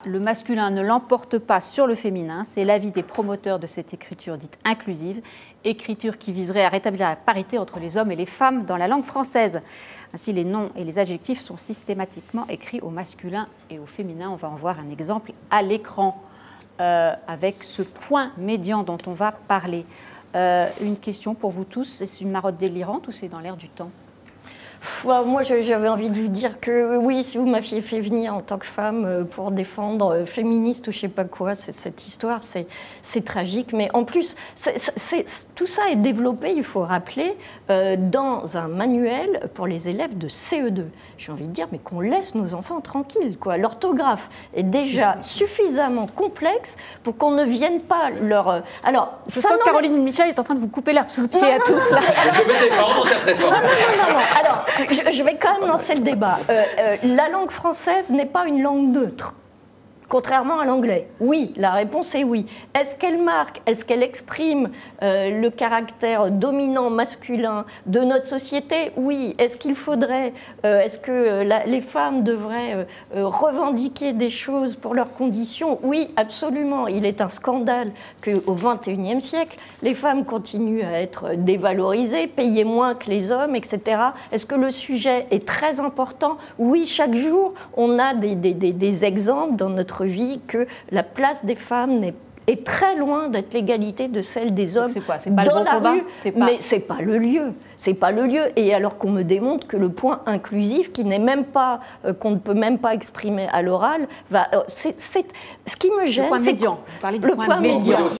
Le masculin ne l'emporte pas sur le féminin, c'est l'avis des promoteurs de cette écriture dite inclusive, écriture qui viserait à rétablir la parité entre les hommes et les femmes dans la langue française. Ainsi, les noms et les adjectifs sont systématiquement écrits au masculin et au féminin. On va en voir un exemple à l'écran avec ce point médian dont on va parler. Une question pour vous tous, est-ce une marotte délirante ou c'est dans l'air du temps ? Moi, j'avais envie de vous dire que oui, si vous m'aviez fait venir en tant que femme pour défendre féministe ou je sais pas quoi, cette histoire, c'est tragique. Mais en plus, tout ça est développé, il faut rappeler, dans un manuel pour les élèves de CE2. J'ai envie de dire, mais qu'on laisse nos enfants tranquilles, quoi. L'orthographe est déjà suffisamment complexe pour qu'on ne vienne pas leur... Alors, je sens que Caroline Michel est en train de vous couper l'herbe sous le pied à tous. Là. Je vais défendre cette réforme. Non. Alors, je vais quand même lancer le débat. La langue française n'est pas une langue neutre, contrairement à l'anglais. Oui, la réponse est oui. Est-ce qu'elle marque, est-ce qu'elle exprime le caractère dominant masculin de notre société? Oui. Est-ce qu'il faudrait, est-ce que les femmes devraient revendiquer des choses pour leurs conditions? Oui, absolument. Il est un scandale qu'au XXIe siècle, les femmes continuent à être dévalorisées, payées moins que les hommes, etc. Est-ce que le sujet est très important? Oui, chaque jour, on a des exemples dans notre vie que la place des femmes est très loin d'être l'égalité de celle des hommes dans la rue, mais c'est pas le lieu. C'est pas le lieu. Et alors qu'on me démontre que le point inclusif, qui n'est même pas, qu'on ne peut même pas exprimer à l'oral, ce qui me gêne, c'est le point médian. Vous parlez du point médian.